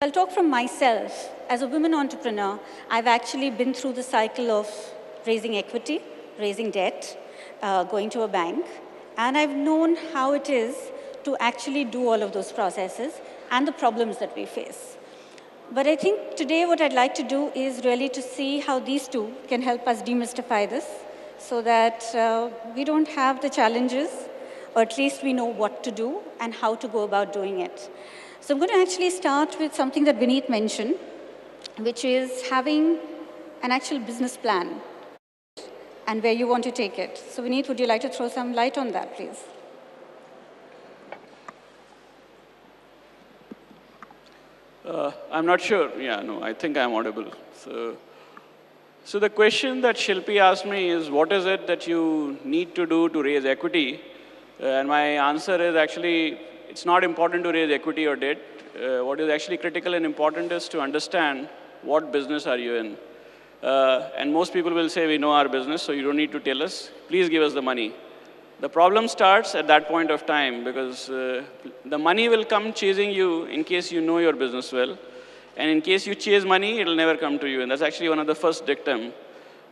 I'll talk from myself. As a women entrepreneur, I've actually been through the cycle of raising equity, raising debt, going to a bank, and I've known how it is to actually do all of those processes and the problems that we face. But I think today what I'd like to do is really to see how these two can help us demystify this so that we don't have the challenges, or at least we know what to do and how to go about doing it. So I'm going to actually start with something that Vineet mentioned, which is having an actual business plan and where you want to take it. So Vineet, would you like to throw some light on that, please? I'm not sure. Yeah, no, I think I'm audible. So the question that Shilpi asked me is, what is it that you need to do to raise equity? And my answer is actually, it's not important to raise equity or debt. What is actually critical and important is to understand what business are you in. And most people will say, we know our business, so you don't need to tell us. Please give us the money. The problem starts at that point of time because the money will come chasing you in case you know your business well. And in case you chase money, it'll never come to you. And that's actually one of the first dictum,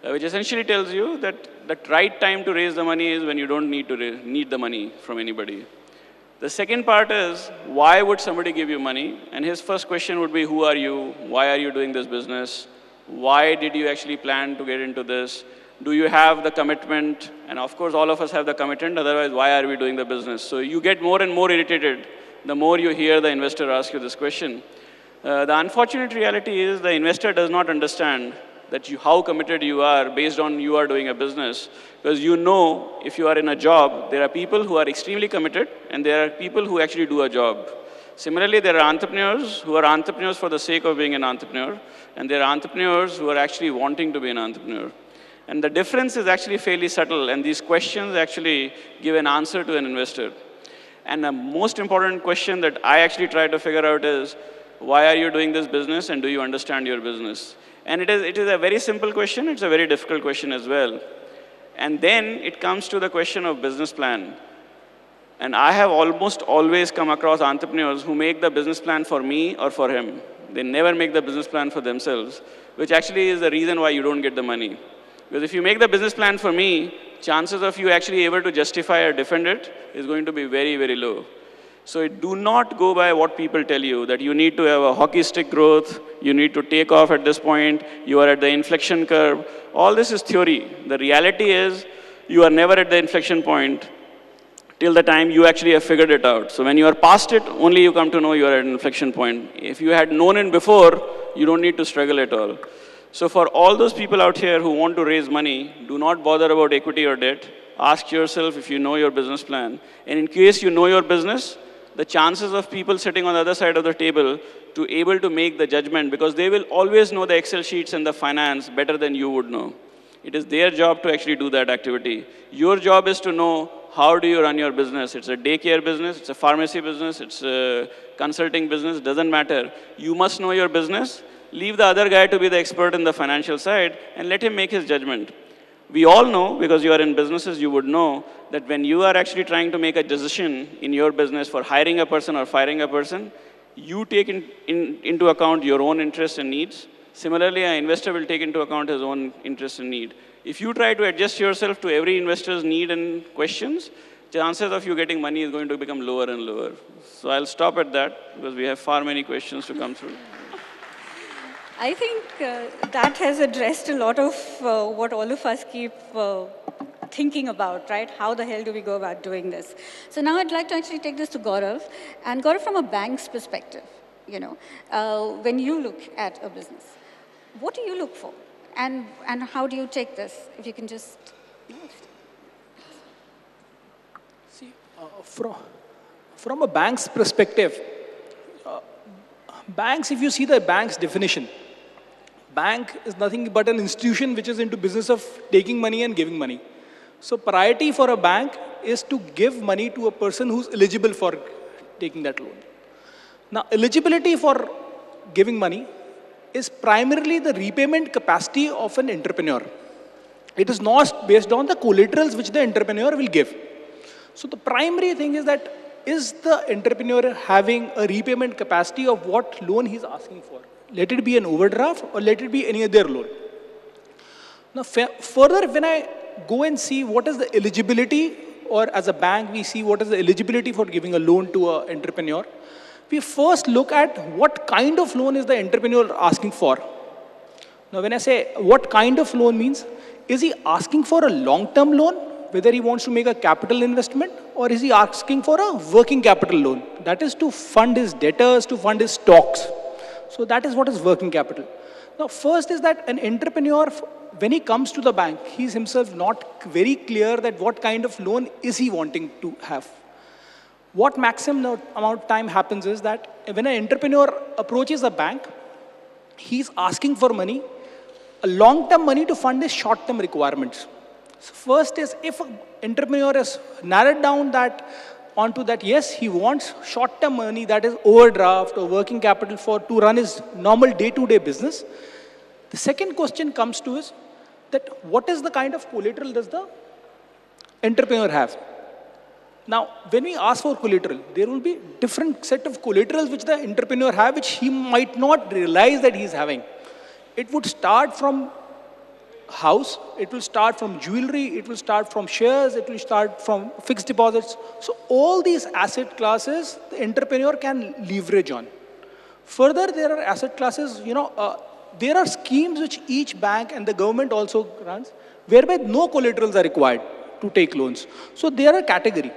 which essentially tells you that the right time to raise the money is when you don't need to need the money from anybody. The second part is, why would somebody give you money? And his first question would be, who are you? Why are you doing this business? Why did you actually plan to get into this? Do you have the commitment? And of course, all of us have the commitment, otherwise, why are we doing the business? So you get more and more irritated the more you hear the investor ask you this question. The unfortunate reality is the investor does not understand that how committed you are based on you are doing a business. Because you know, if you are in a job, there are people who are extremely committed, and there are people who actually do a job. Similarly, there are entrepreneurs who are entrepreneurs for the sake of being an entrepreneur, and there are entrepreneurs who are actually wanting to be an entrepreneur. And the difference is actually fairly subtle, and these questions actually give an answer to an investor. And the most important question that I actually try to figure out is, why are you doing this business, and do you understand your business? And it is a very simple question. It's a very difficult question as well. And then it comes to the question of business plan. And I have almost always come across entrepreneurs who make the business plan for me or for him. They never make the business plan for themselves, which actually is the reason why you don't get the money. Because if you make the business plan for me, chances of you actually able to justify or defend it is going to be very, very low. So do not go by what people tell you, that you need to have a hockey stick growth, you need to take off at this point, you are at the inflection curve. All this is theory. The reality is you are never at the inflection point till the time you actually have figured it out. So when you are past it, only you come to know you are at an inflection point. If you had known it before, you don't need to struggle at all. So for all those people out here who want to raise money, do not bother about equity or debt. Ask yourself if you know your business plan. And in case you know your business, the chances of people sitting on the other side of the table to able to make the judgment, because they will always know the Excel sheets and the finance better than you would know. It is their job to actually do that activity. Your job is to know how do you run your business. It's a daycare business, it's a pharmacy business, it's a consulting business, doesn't matter. You must know your business. Leave the other guy to be the expert in the financial side and let him make his judgment. We all know, because you are in businesses, you would know that when you are actually trying to make a decision in your business for hiring a person or firing a person, you take into account your own interests and needs. Similarly, an investor will take into account his own interests and need. If you try to adjust yourself to every investor's need and questions, chances of you getting money is going to become lower and lower. So I'll stop at that, because we have far many questions to come through. I think that has addressed a lot of what all of us keep thinking about, right? How the hell do we go about doing this? So now I'd like to actually take this to Gaurav. And Gaurav, from a bank's perspective, when you look at a business, what do you look for? And how do you take this? If you can just... See, from a bank's perspective, banks, if you see the bank's definition, bank is nothing but an institution which is into business of taking money and giving money. So priority for a bank is to give money to a person who's eligible for taking that loan. Now, eligibility for giving money is primarily the repayment capacity of an entrepreneur. It is not based on the collaterals which the entrepreneur will give. So the primary thing is that is the entrepreneur having a repayment capacity of what loan he's asking for? Let it be an overdraft or let it be any other loan. Now, further, when I go and see what is the eligibility, or as a bank, we see what is the eligibility for giving a loan to an entrepreneur, we first look at what kind of loan is the entrepreneur asking for. Now, when I say what kind of loan means, is he asking for a long-term loan, whether he wants to make a capital investment, or is he asking for a working capital loan? That is to fund his debtors, to fund his stocks. So that is what is working capital. Now, first is that an entrepreneur, when he comes to the bank, he's himself not very clear that what kind of loan is he wanting to have. What maximum amount of time happens is that when an entrepreneur approaches a bank, he's asking for money, a long-term money to fund his short-term requirements. So first is, if an entrepreneur has narrowed down that onto that, yes, he wants short-term money, that is overdraft or working capital to run his normal day-to-day business. The second question comes to is that what is the kind of collateral does the entrepreneur have? Now, when we ask for collateral, there will be different set of collaterals which the entrepreneur have, which he might not realize that he's having. It would start from house, it will start from jewelry, it will start from shares, it will start from fixed deposits. So all these asset classes, the entrepreneur can leverage on. Further, there are asset classes, there are schemes which each bank and the government also runs, whereby no collaterals are required to take loans. So there are categories.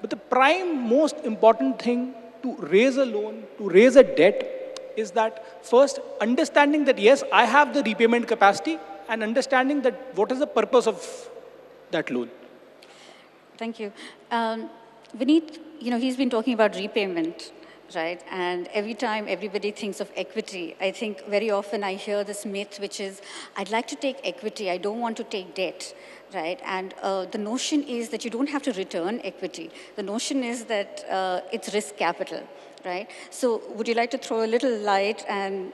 But the prime most important thing to raise a loan, to raise a debt, is that first understanding that yes, I have the repayment capacity, and understanding that what is the purpose of that loan. Thank you. Vineet, he's been talking about repayment, right? And every time everybody thinks of equity, I think very often I hear this myth, which is, I'd like to take equity, I don't want to take debt, right? And the notion is that you don't have to return equity. The notion is that it's risk capital, right? So would you like to throw a little light and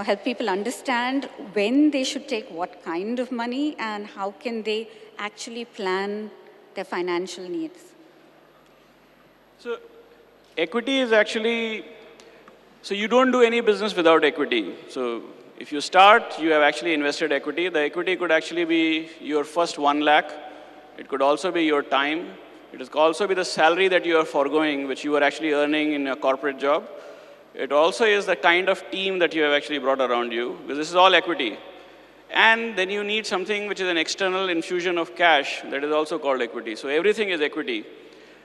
help people understand when they should take what kind of money and how can they actually plan their financial needs? So equity is actually, so you don't do any business without equity. So if you start, you have actually invested equity. The equity could actually be your first 1 lakh. It could also be your time. It could also be the salary that you are foregoing, which you are actually earning in a corporate job. It also is the kind of team that you have actually brought around you, because this is all equity. And then you need something which is an external infusion of cash that is also called equity. So everything is equity.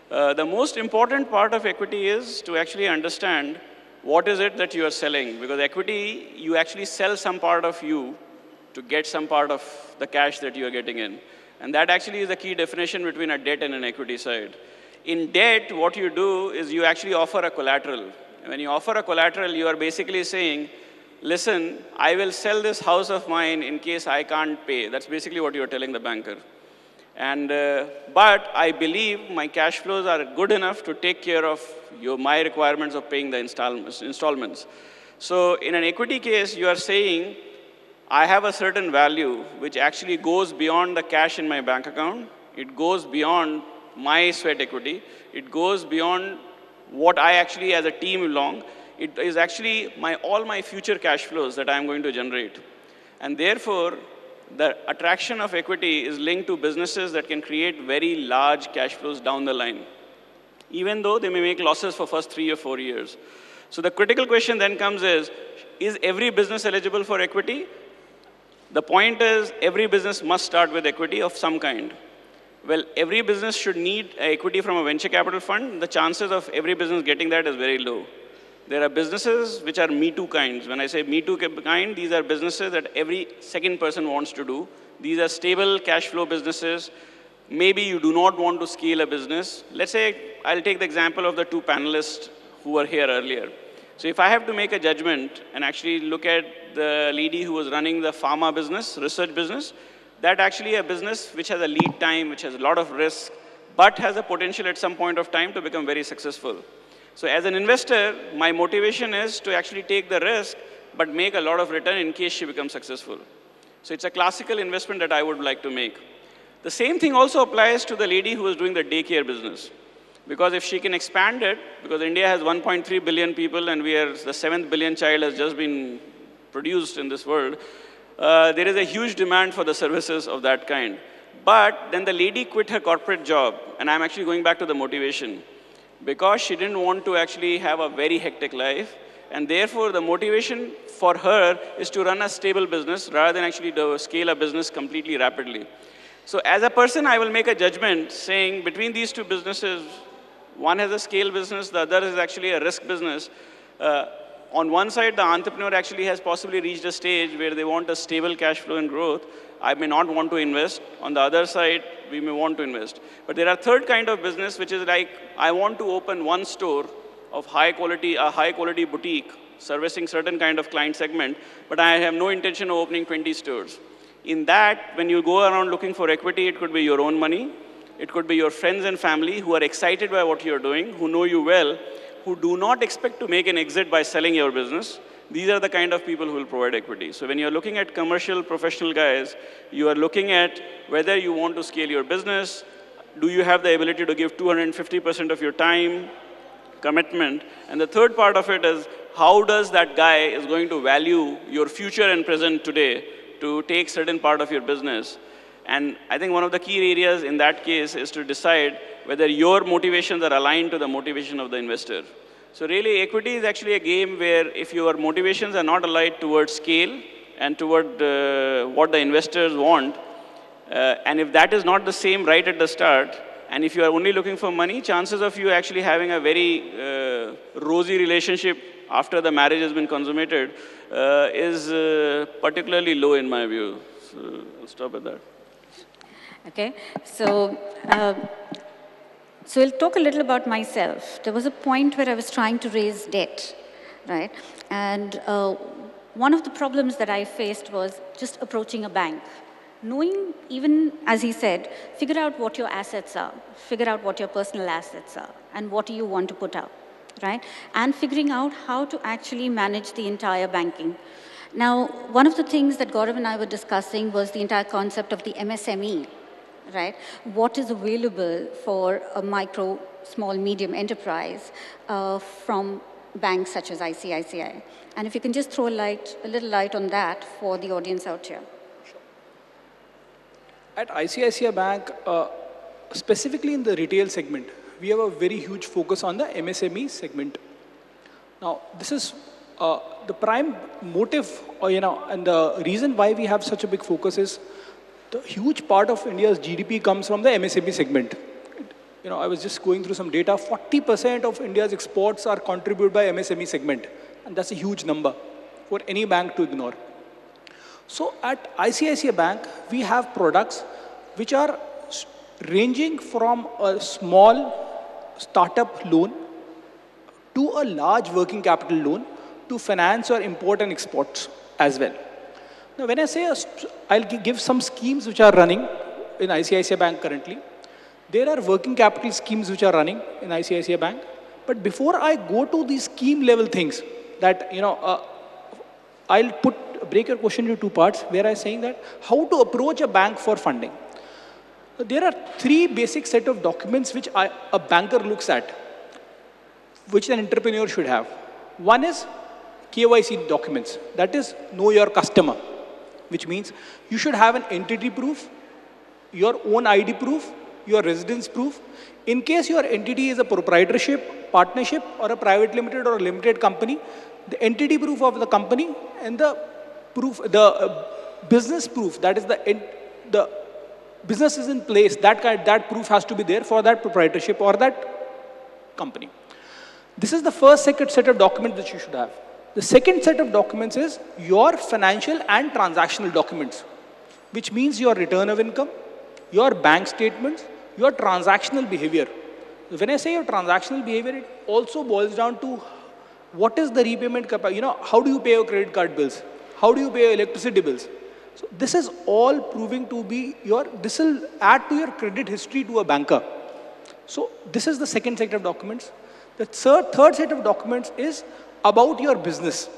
The most important part of equity is to actually understand what is it that you are selling, because equity, you actually sell some part of you to get some part of the cash that you are getting in. And that actually is the key definition between a debt and an equity side. In debt, what you do is you actually offer a collateral. When you offer a collateral, you are basically saying, listen, I will sell this house of mine in case I can't pay. That's basically what you're telling the banker. And, but I believe my cash flows are good enough to take care of my requirements of paying the installments. So in an equity case, you are saying, I have a certain value which actually goes beyond the cash in my bank account. It goes beyond my sweat equity. It goes beyond what I actually as a team belong. It is actually all my future cash flows that I'm going to generate. And therefore, the attraction of equity is linked to businesses that can create very large cash flows down the line, even though they may make losses for first 3 or 4 years. So the critical question then comes is every business eligible for equity? The point is, every business must start with equity of some kind. Well, every business should need equity from a venture capital fund. The chances of every business getting that is very low. There are businesses which are Me Too kinds. When I say Me Too kind, these are businesses that every second person wants to do. These are stable cash flow businesses. Maybe you do not want to scale a business. Let's say, I'll take the example of the 2 panelists who were here earlier. So if I have to make a judgment and actually look at the lady who was running the pharma business, research business, that actually a business which has a lead time, which has a lot of risk, but has a potential at some point of time to become very successful. So as an investor, my motivation is to actually take the risk, but make a lot of return in case she becomes successful. So it's a classical investment that I would like to make. The same thing also applies to the lady who was doing the daycare business. Because if she can expand it, because India has 1.3 billion people and we are, the 7th billion child has just been produced in this world, there is a huge demand for the services of that kind. But then the lady quit her corporate job, and I'm actually going back to the motivation, because she didn't want to actually have a very hectic life, and therefore the motivation for her is to run a stable business rather than actually to scale a business completely rapidly. So as a person, I will make a judgment saying between these two businesses, one has a scale business, the other is actually a risk business. On one side, the entrepreneur actually has possibly reached a stage where they want a stable cash flow and growth. I may not want to invest. On the other side, we may want to invest. But there are third kind of business, which is like, I want to open one store of high quality, a high quality boutique, servicing certain kind of client segment, but I have no intention of opening 20 stores. In that, when you go around looking for equity, it could be your own money. It could be your friends and family who are excited by what you're doing, who know you well, who do not expect to make an exit by selling your business. These are the kind of people who will provide equity. So when you're looking at commercial, professional guys, you are looking at whether you want to scale your business, do you have the ability to give 250% of your time, commitment, and the third part of it is how does that guy is going to value your future and present today to take certain part of your business. And I think one of the key areas in that case is to decide whether your motivations are aligned to the motivation of the investor. So really, equity is actually a game where if your motivations are not aligned towards scale and toward what the investors want, and if that is not the same right at the start, and if you are only looking for money, chances of you actually having a very rosy relationship after the marriage has been consummated is particularly low in my view. So I'll stop at that. Okay, so we'll talk a little about myself. There was a point where I was trying to raise debt, right? And one of the problems that I faced was just approaching a bank. Knowing, even as he said, figure out what your assets are, figure out what your personal assets are, and what do you want to put out, right? And figuring out how to actually manage the entire banking. Now, one of the things that Gaurav and I were discussing was the entire concept of the MSME, right? What is available for a micro, small, medium enterprise from banks such as ICICI. And if you can just throw a little light on that for the audience out here. At ICICI Bank, specifically in the retail segment, we have a very huge focus on the MSME segment. Now, this is the prime motive, and the reason why we have such a big focus is the huge part of India's GDP comes from the MSME segment. I was just going through some data. 40% of India's exports are contributed by MSME segment, and that's a huge number for any bank to ignore. So at ICICI Bank, we have products which are ranging from a small startup loan to a large working capital loan to finance or import and exports as well. Now, when I say, I'll give some schemes which are running in ICICI Bank currently. There are working capital schemes which are running in ICICI Bank. But before I go to these scheme level things that, I'll break your question into two parts where I'm saying that how to approach a bank for funding. So there are three basic set of documents which a banker looks at, which an entrepreneur should have. One is KYC documents, that is know your customer, which means you should have an entity proof, your own ID proof, your residence proof. In case your entity is a proprietorship, partnership, or a private limited or a limited company, the entity proof of the company and the proof, the business proof, that is the business is in place, that proof has to be there for that proprietorship or that company. This is the first set of documents that you should have. The second set of documents is your financial and transactional documents, which means your return of income, your bank statements, your transactional behavior. When I say your transactional behavior, it also boils down to what is the repayment capacity, how do you pay your credit card bills? How do you pay your electricity bills? So this is all proving to be this will add to your credit history to a banker. So this is the second set of documents. The third set of documents is about your business.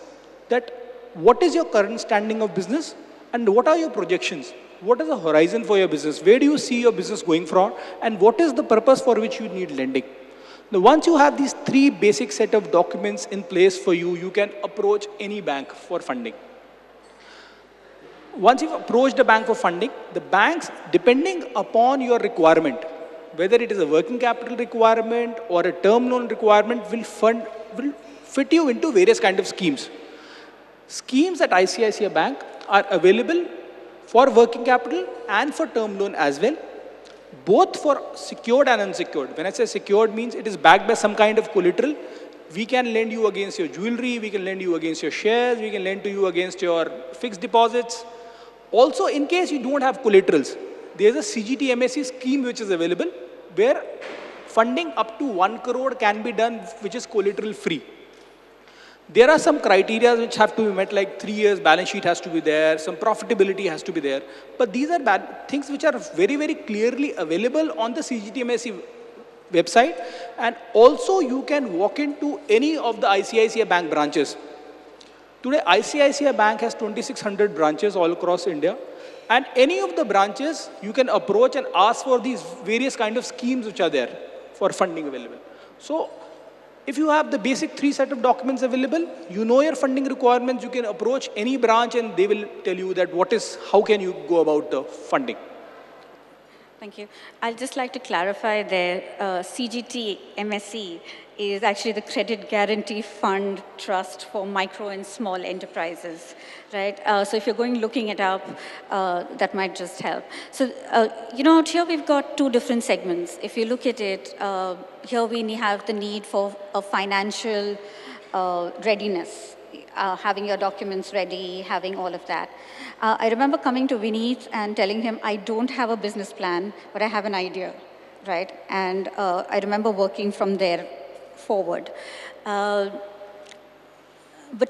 That what is your current standing of business and what are your projections? What is the horizon for your business? Where do you see your business going from? And what is the purpose for which you need lending? Now, once you have these 3 basic set of documents in place for you, you can approach any bank for funding. Once you've approached a bank for funding, the banks, depending upon your requirement, whether it is a working capital requirement or a term loan requirement, will fit you into various kind of schemes. Schemes at ICICI Bank are available for working capital and for term loan as well, both for secured and unsecured. When I say secured, means it is backed by some kind of collateral. We can lend you against your jewelry, we can lend you against your shares, we can lend to you against your fixed deposits. Also, in case you don't have collaterals, there is a CGT MSE scheme which is available where funding up to 1 crore can be done, which is collateral free. There are some criteria which have to be met, like 3 years balance sheet has to be there, some profitability has to be there. But these are things which are very, very clearly available on the CGT MSE website. And also you can walk into any of the ICICI Bank branches. Today, ICICI Bank has 2,600 branches all across India. And any of the branches, you can approach and ask for these various kind of schemes which are there for funding available. So, if you have the basic 3 set of documents available, you know your funding requirements, you can approach any branch and they will tell you that how can you go about the funding. Thank you. I'd just like to clarify there, CGT MSE is actually the Credit Guarantee Fund Trust for Micro and Small Enterprises, right? So if you're going looking it up, that might just help. So, out here we've got 2 different segments. If you look at it, here we have the need for a financial readiness, having your documents ready, having all of that. I remember coming to Vineet and telling him, I don't have a business plan, but I have an idea, right? And I remember working from there forward. But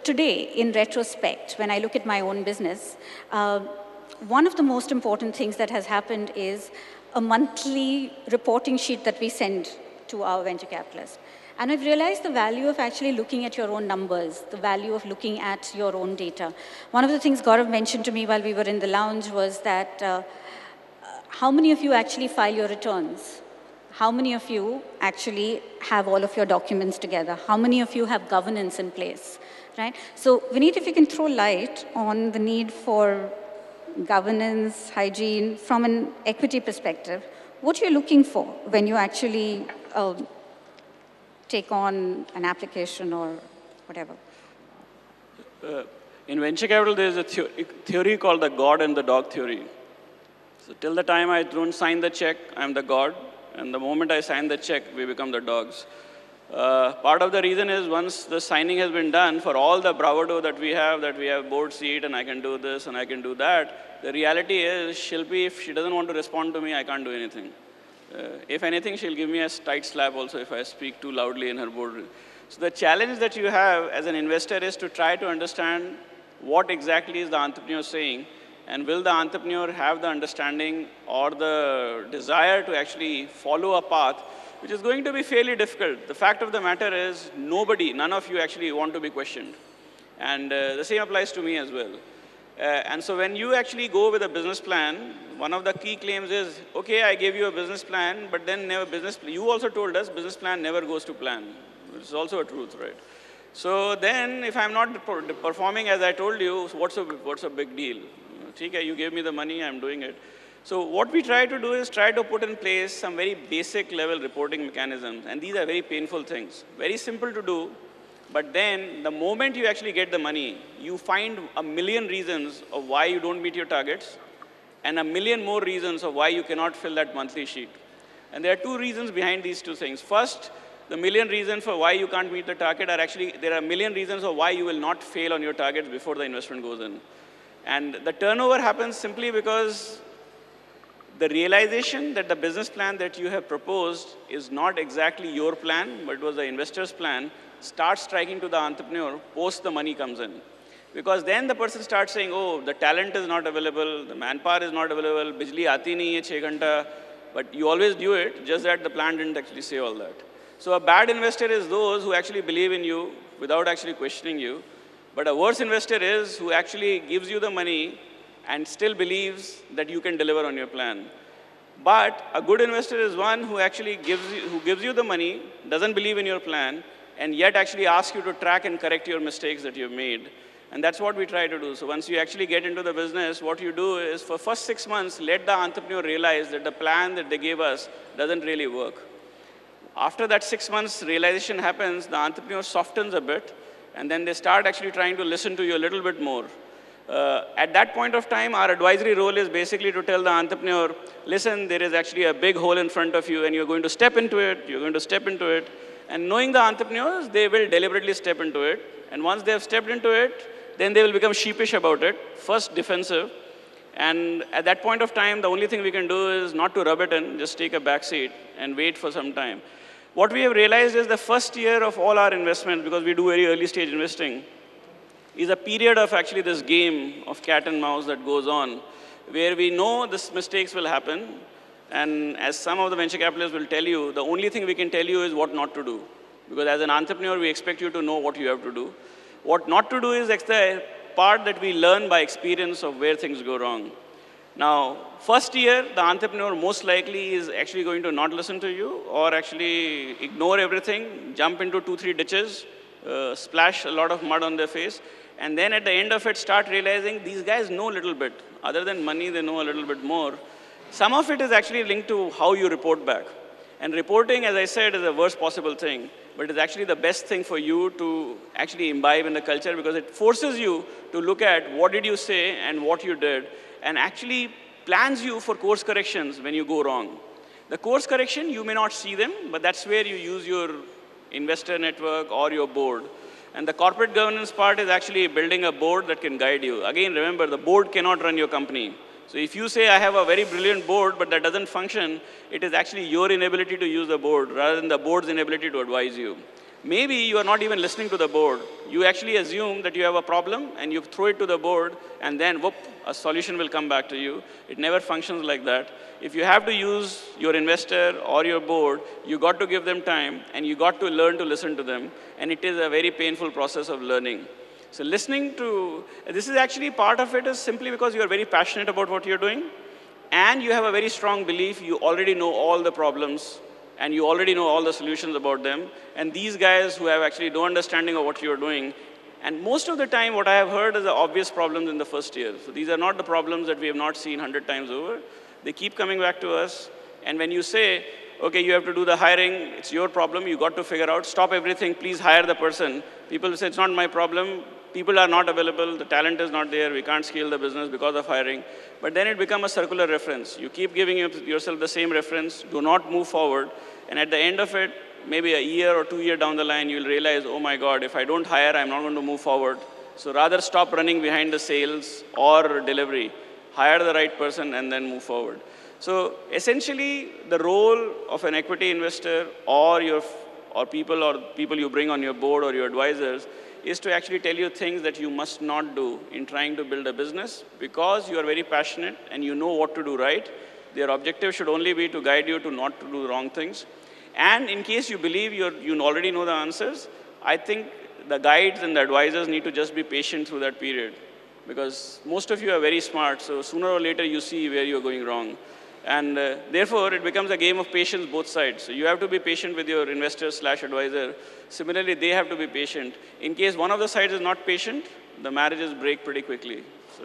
today, in retrospect, when I look at my own business, one of the most important things that has happened is a monthly reporting sheet that we send to our venture capitalists. And I've realized the value of actually looking at your own numbers, the value of looking at your own data. One of the things Gaurav mentioned to me while we were in the lounge was that how many of you actually file your returns? How many of you actually have all of your documents together? How many of you have governance in place, right? So Vineet, if you can throw light on the need for governance, hygiene, from an equity perspective, what you're looking for when you actually take on an application or whatever? In venture capital, there's a theory called the God and the dog theory. So till the time I don't sign the check, I'm the God. And the moment I sign the check, we become the dogs. Part of the reason is once the signing has been done, for all the bravado that we have board seat and I can do this and I can do that, the reality is Shilpi, if she doesn't want to respond to me, I can't do anything. If anything, she'll give me a tight slap also if I speak too loudly in her boardroom. So the challenge that you have as an investor is to try to understand what exactly is the entrepreneur saying, and will the entrepreneur have the understanding or the desire to actually follow a path which is going to be fairly difficult. The fact of the matter is none of you actually want to be questioned. And the same applies to me as well. And so when you actually go with a business plan, one of the key claims is, okay, I gave you a business plan, but then you also told us business plan never goes to plan. It's also a truth, right? So then if I'm not performing as I told you, what's a big deal? Okay, you gave me the money, I'm doing it. So what we try to do is try to put in place some very basic level reporting mechanisms. And these are very painful things. Very simple to do. But then the moment you actually get the money, you find a million reasons of why you don't meet your targets and a million more reasons of why you cannot fill that monthly sheet. And there are 2 reasons behind these 2 things. First, the million reasons for why you can't meet the target are actually, there are a million reasons of why you will not fail on your targets before the investment goes in. And the turnover happens simply because the realization that the business plan that you have proposed is not exactly your plan, but was the investor's plan, starts striking to the entrepreneur post the money comes in. Because then the person starts saying, oh, the talent is not available, the manpower is not available, bijli aati nahi hai 6 ghanta, but you always do it, just that the plan didn't actually say all that. So a bad investor is those who actually believe in you without actually questioning you. But a worse investor is who actually gives you the money and still believes that you can deliver on your plan. But a good investor is one who actually gives you the money, doesn't believe in your plan, and yet actually asks you to track and correct your mistakes that you've made. And that's what we try to do. So once you actually get into the business, what you do is for first 6 months, let the entrepreneur realize that the plan that they gave us doesn't really work. After that 6 months realization happens, the entrepreneur softens a bit, and then they start actually trying to listen to you a little bit more. At that point of time, our advisory role is basically to tell the entrepreneur, listen, there is actually a big hole in front of you, and you're going to step into it, you're going to step into it. And knowing the entrepreneurs, they will deliberately step into it. And once they have stepped into it, then they will become sheepish about it, first defensive. And at that point of time, the only thing we can do is not to rub it in, just take a back seat and wait for some time. What we have realized is the first year of all our investments, because we do very early stage investing, is a period of actually this game of cat and mouse that goes on, where we know these mistakes will happen. And as some of the venture capitalists will tell you, the only thing we can tell you is what not to do. Because as an entrepreneur, we expect you to know what you have to do. What not to do is the part that we learn by experience of where things go wrong. Now, first year, the entrepreneur most likely is actually going to not listen to you or actually ignore everything, jump into 2-3 ditches, splash a lot of mud on their face, and then at the end of it, start realizing these guys know a little bit. Other than money, they know a little bit more. Some of it is actually linked to how you report back. And reporting, as I said, is the worst possible thing, but it's actually the best thing for you to actually imbibe in the culture because it forces you to look at what did you say and what you did, and actually plans you for course corrections when you go wrong. The course correction, you may not see them, but that's where you use your investor network or your board. And the corporate governance part is actually building a board that can guide you. Again, remember, the board cannot run your company. So if you say, I have a very brilliant board, but that doesn't function, it is actually your inability to use the board rather than the board's inability to advise you. Maybe you are not even listening to the board. You actually assume that you have a problem and you throw it to the board and then whoop, a solution will come back to you. It never functions like that. If you have to use your investor or your board, you got to give them time and you got to learn to listen to them. And it is a very painful process of learning. So listening to, this is actually part of it is simply because you are very passionate about what you're doing and you have a very strong belief you already know all the problems and you already know all the solutions about them. And these guys who have actually no understanding of what you're doing, and most of the time what I have heard is the obvious problems in the first year. So these are not the problems that we have not seen 100 times over. They keep coming back to us. And when you say, okay, you have to do the hiring, it's your problem, you got to figure out, stop everything, please hire the person. People say, it's not my problem. People are not available, the talent is not there, we can't scale the business because of hiring. But then it becomes a circular reference. You keep giving yourself the same reference, do not move forward, and at the end of it, maybe a year or 2 years down the line, you'll realize, oh my God, if I don't hire, I'm not going to move forward. So rather stop running behind the sales or delivery. Hire the right person and then move forward. So essentially, the role of an equity investor or people you bring on your board or your advisors is to actually tell you things that you must not do in trying to build a business because you are very passionate and you know what to do right. Their objective should only be to guide you to not to do wrong things. And in case you believe you already know the answers, I think the guides and the advisors need to just be patient through that period because most of you are very smart, so sooner or later you see where you're going wrong. And therefore, it becomes a game of patience both sides. So you have to be patient with your investor/advisor. Similarly, they have to be patient. In case one of the sides is not patient, the marriages break pretty quickly. So